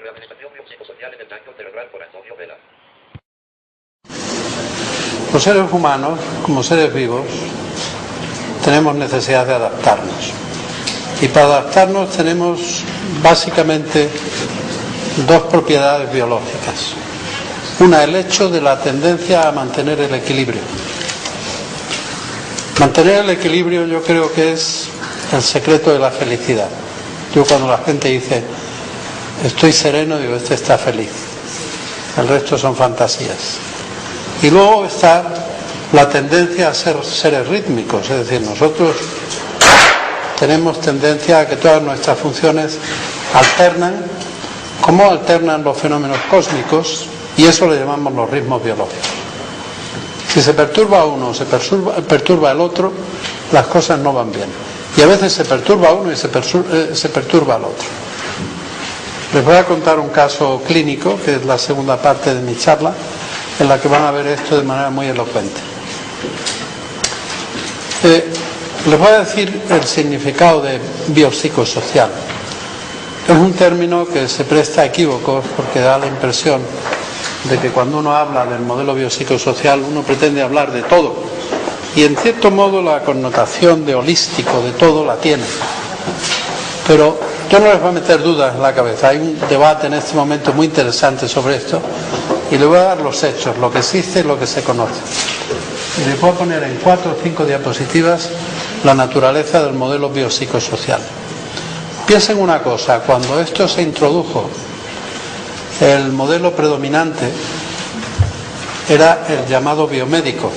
Readministración biopsicosocial en el daño cerebral por Antonio Vela. Los seres humanos, como seres vivos, tenemos necesidad de adaptarnos. Y para adaptarnos tenemos básicamente dos propiedades biológicas. Una, el hecho de la tendencia a mantener el equilibrio. Mantener el equilibrio yo creo que es el secreto de la felicidad. Yo cuando la gente dice estoy sereno, digo, este está feliz. El resto son fantasías. Y luego está la tendencia a ser seres rítmicos, es decir, nosotros tenemos tendencia a que todas nuestras funciones alternan, como alternan los fenómenos cósmicos, y eso le llamamos los ritmos biológicos. Si se perturba uno o se perturba el otro, las cosas no van bien. Y a veces se perturba uno y se perturba el otro. Les voy a contar un caso clínico, que es la segunda parte de mi charla, en la que van a ver esto de manera muy elocuente. Les voy a decir el significado de biopsicosocial. Es un término que se presta a equívocos porque da la impresión de que cuando uno habla del modelo biopsicosocial uno pretende hablar de todo. Y en cierto modo la connotación de holístico de todo la tiene. Pero yo no les voy a meter dudas en la cabeza. Hay un debate en este momento muy interesante sobre esto y les voy a dar los hechos, lo que existe y lo que se conoce. Y les voy a poner en 4 o 5 diapositivas la naturaleza del modelo biopsicosocial. Piensen una cosa, cuando esto se introdujo, el modelo predominante era el llamado biomédico,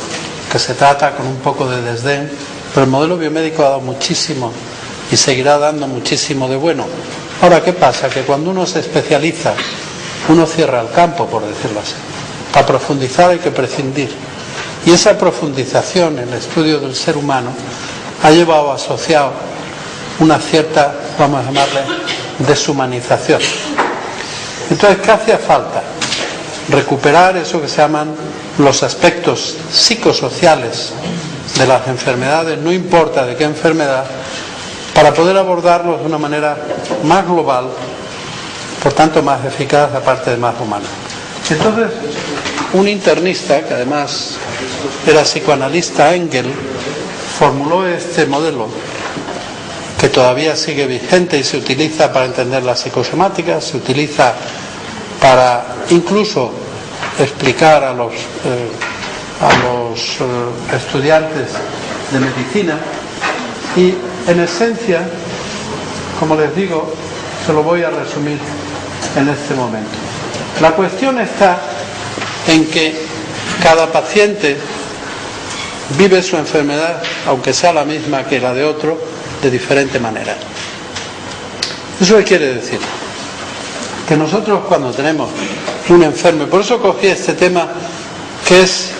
que se trata con un poco de desdén, pero el modelo biomédico ha dado muchísimo y seguirá dando muchísimo de bueno. Ahora, ¿qué pasa? Que cuando uno se especializa, uno cierra el campo, por decirlo así. Para profundizar hay que prescindir. Y esa profundización en el estudio del ser humano ha llevado asociado una cierta, vamos a llamarle, deshumanización. Entonces, ¿qué hacía falta? Recuperar eso que se llaman los aspectos psicosociales de las enfermedades, no importa de qué enfermedad, para poder abordarlos de una manera más global, por tanto más eficaz, aparte de más humana. Entonces, un internista, que además era psicoanalista, Engel, formuló este modelo, que todavía sigue vigente y se utiliza para entender la psicosomática, se utiliza para incluso explicar a los estudiantes de medicina, y en esencia, como les digo, se lo voy a resumir en este momento. La cuestión está en que cada paciente vive su enfermedad, aunque sea la misma que la de otro, de diferente manera. ¿Eso qué quiere decir? Que nosotros cuando tenemos un enfermo, por eso cogí este tema que es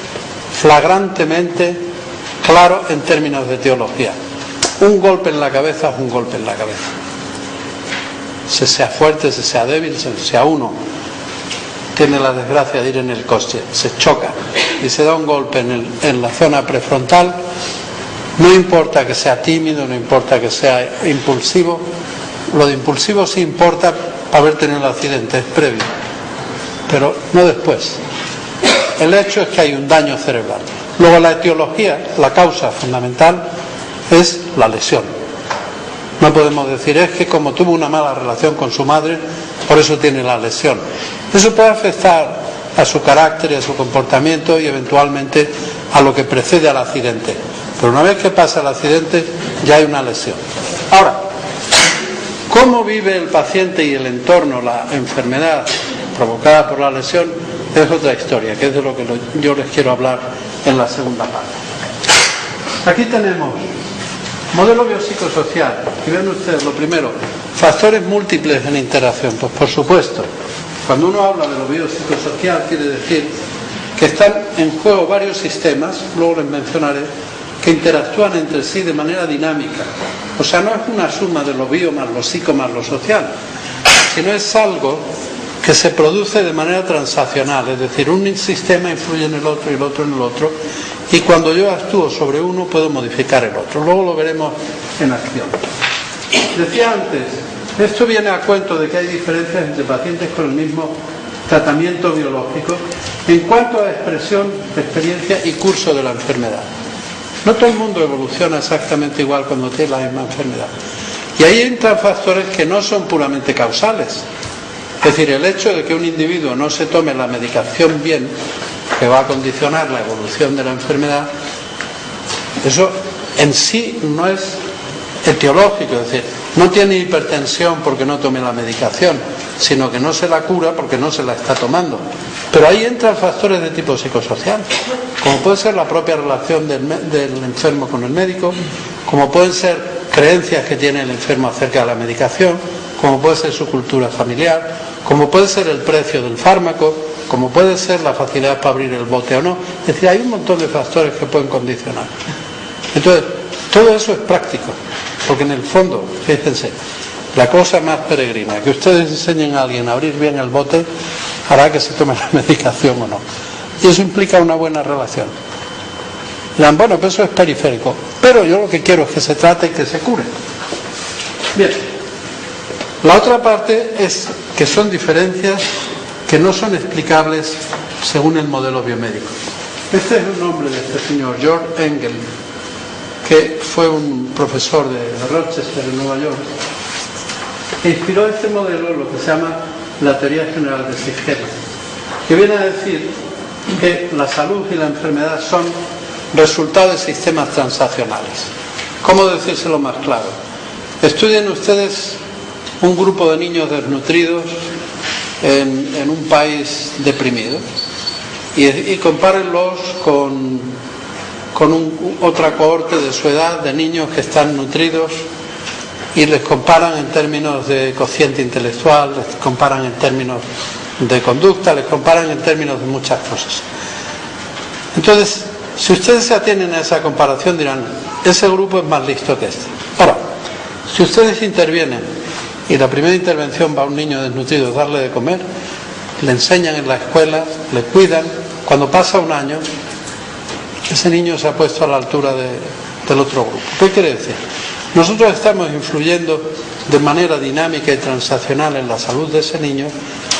flagrantemente claro en términos de teología. Un golpe en la cabeza es un golpe en la cabeza. Se sea fuerte, se sea débil, se sea uno tiene la desgracia de ir en el coche, se choca y se da un golpe en la zona prefrontal, no importa que sea tímido, no importa que sea impulsivo, lo de impulsivo sí importa para haber tenido el accidente, es previo, pero no después. El hecho es que hay un daño cerebral. Luego la etiología, la causa fundamental es la lesión. No podemos decir, es que como tuvo una mala relación con su madre, por eso tiene la lesión. Eso puede afectar a su carácter y a su comportamiento y eventualmente a lo que precede al accidente. Pero una vez que pasa el accidente, ya hay una lesión. Ahora, ¿cómo vive el paciente y el entorno la enfermedad provocada por la lesión? Es otra historia, que es de lo que yo les quiero hablar en la segunda parte. Aquí tenemos modelo biopsicosocial. Y ven ustedes, lo primero, factores múltiples en interacción. Pues por supuesto, cuando uno habla de lo biopsicosocial quiere decir que están en juego varios sistemas, luego les mencionaré, que interactúan entre sí de manera dinámica. O sea, no es una suma de lo bio más lo psico más lo social, sino es algo que se produce de manera transaccional, es decir, un sistema influye en el otro y el otro en el otro, y cuando yo actúo sobre uno puedo modificar el otro. Luego lo veremos en acción. Decía antes Esto viene a cuento de que hay diferencias entre pacientes con el mismo tratamiento biológico en cuanto a expresión, experiencia y curso de la enfermedad. No todo el mundo evoluciona exactamente igual cuando tiene la misma enfermedad. Y ahí entran factores que no son puramente causales. Es decir, el hecho de que un individuo no se tome la medicación bien, que va a condicionar la evolución de la enfermedad, eso en sí no es etiológico, es decir, no tiene hipertensión porque no tome la medicación, sino que no se la cura porque no se la está tomando. Pero ahí entran factores de tipo psicosocial, como puede ser la propia relación del enfermo con el médico, como pueden ser creencias que tiene el enfermo acerca de la medicación, como puede ser su cultura familiar, como puede ser el precio del fármaco, como puede ser la facilidad para abrir el bote o no. Es decir, hay un montón de factores que pueden condicionar. Entonces, todo eso es práctico, porque en el fondo, fíjense, la cosa más peregrina, que ustedes enseñen a alguien a abrir bien el bote, hará que se tome la medicación o no. Y eso implica una buena relación. Dirán, bueno, pues eso es periférico, pero yo lo que quiero es que se trate y que se cure. Bien, la otra parte es que son diferencias que no son explicables según el modelo biomédico. Este es el nombre de este señor, George Engel, que fue un profesor de Rochester, en Nueva York, que inspiró este modelo, lo que se llama la teoría general del sistema, que viene a decir que la salud y la enfermedad son resultado de sistemas transaccionales. ¿Cómo decírselo más claro? Estudien ustedes un grupo de niños desnutridos en un país deprimido y compárenlos con otra cohorte de su edad de niños que están nutridos y les comparan en términos de cociente intelectual, les comparan en términos de conducta, les comparan en términos de muchas cosas. Entonces, si ustedes se atienen a esa comparación, dirán, ese grupo es más listo que este. Ahora, si ustedes intervienen y la primera intervención va a un niño desnutrido, darle de comer, le enseñan en la escuela, le cuidan, cuando pasa un año, ese niño se ha puesto a la altura del otro grupo. ¿Qué quiere decir? Nosotros estamos influyendo de manera dinámica y transaccional en la salud de ese niño,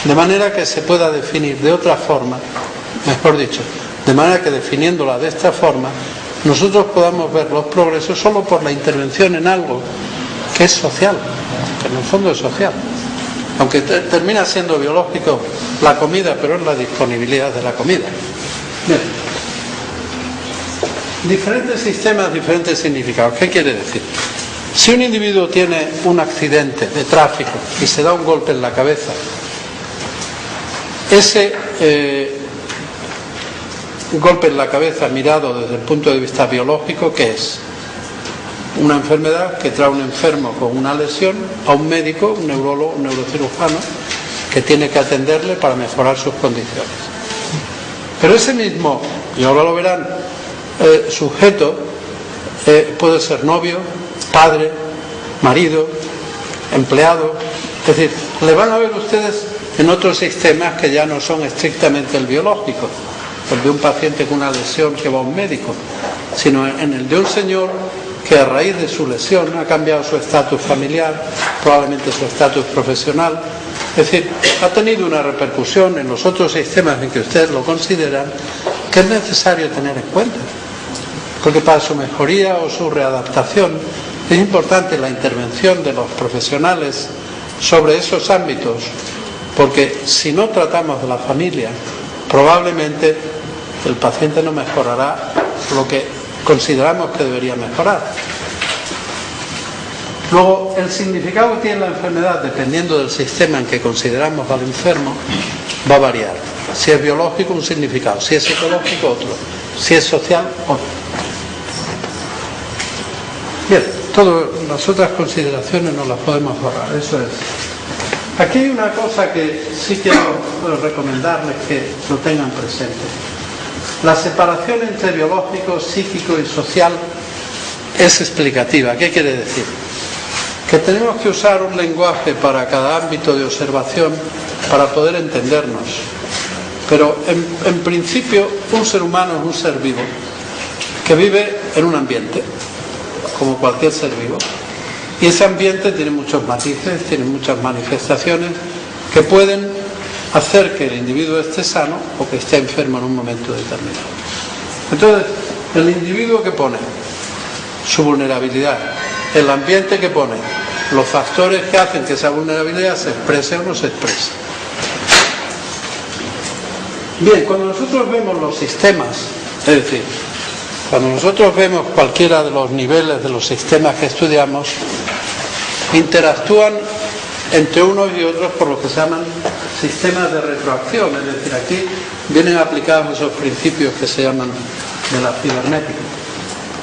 de manera que se pueda definir de otra forma, mejor dicho, de manera que definiéndola de esta forma, nosotros podamos ver los progresos solo por la intervención en algo que es social, que en el fondo es social. Aunque termina siendo biológico la comida, pero es la disponibilidad de la comida. Bien. Diferentes sistemas, diferentes significados. ¿Qué quiere decir? Si un individuo tiene un accidente de tráfico y se da un golpe en la cabeza, ese golpe en la cabeza mirado desde el punto de vista biológico, ¿qué es? Una enfermedad que trae a un enfermo con una lesión a un médico, un neurólogo, un neurocirujano, que tiene que atenderle para mejorar sus condiciones. Pero ese mismo, y ahora lo verán, sujeto puede ser novio, padre, marido, empleado, es decir, le van a ver ustedes en otros sistemas que ya no son estrictamente el biológico, el de un paciente con una lesión que va a un médico, sino en el de un señor que a raíz de su lesión ha cambiado su estatus familiar, probablemente su estatus profesional, es decir, ha tenido una repercusión en los otros sistemas en que ustedes lo consideran que es necesario tener en cuenta, porque para su mejoría o su readaptación es importante la intervención de los profesionales sobre esos ámbitos, porque si no tratamos de la familia, probablemente el paciente no mejorará lo que consideramos que debería mejorar. Luego, el significado que tiene la enfermedad, dependiendo del sistema en que consideramos al enfermo, va a variar. Si es biológico, un significado; si es psicológico, otro; si es social, otro. Bien, todas las otras consideraciones no las podemos borrar, eso es. Aquí hay una cosa que sí quiero recomendarles que lo tengan presente. La separación entre biológico, psíquico y social es explicativa. ¿Qué quiere decir? Que tenemos que usar un lenguaje para cada ámbito de observación para poder entendernos. Pero en principio un ser humano es un ser vivo que vive en un ambiente, como cualquier ser vivo, Y ese ambiente tiene muchos matices, tiene muchas manifestaciones que pueden hacer que el individuo esté sano o que esté enfermo en un momento determinado. Entonces, el individuo que pone su vulnerabilidad, el ambiente que pone, los factores que hacen que esa vulnerabilidad se exprese o no se exprese. Bien, cuando nosotros vemos los sistemas, es decir, cuando nosotros vemos cualquiera de los niveles de los sistemas que estudiamos, interactúan entre unos y otros por lo que se llaman sistemas de retroacción, es decir, aquí vienen aplicados esos principios que se llaman de la cibernética.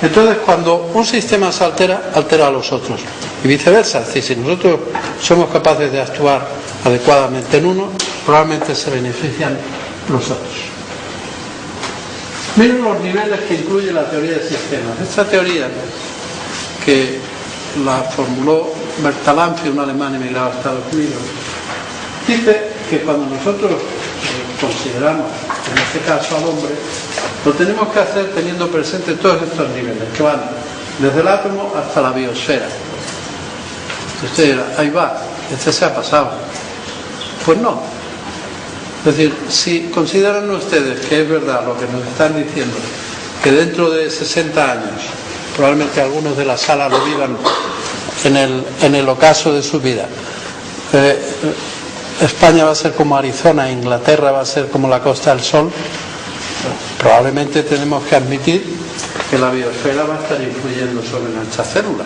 Entonces, cuando un sistema se altera, altera a los otros y viceversa. Es decir, si nosotros somos capaces de actuar adecuadamente en uno, probablemente se benefician los otros. Miren los niveles que incluye la teoría de sistemas. Esta teoría, que la formuló Bertalanffy, un alemán emigrado a Estados Unidos, dice que cuando nosotros consideramos, en este caso al hombre, lo tenemos que hacer teniendo presente todos estos niveles, que van desde el átomo hasta la biosfera. Usted dirá, ahí va, este se ha pasado. Pues no. Es decir, si consideran ustedes que es verdad lo que nos están diciendo, que dentro de 60 años, probablemente algunos de la sala lo vivan en el ocaso de su vida, España va a ser como Arizona, Inglaterra va a ser como la Costa del Sol, probablemente tenemos que admitir que la biosfera va a estar influyendo sobre nuestras células.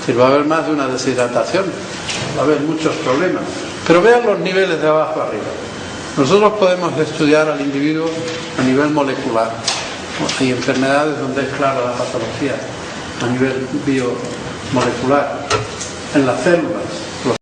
Es decir, va a haber más de una deshidratación, va a haber muchos problemas. Pero vean los niveles de abajo arriba. Nosotros podemos estudiar al individuo a nivel molecular. Hay enfermedades donde es clara la patología a nivel biomolecular, en las células.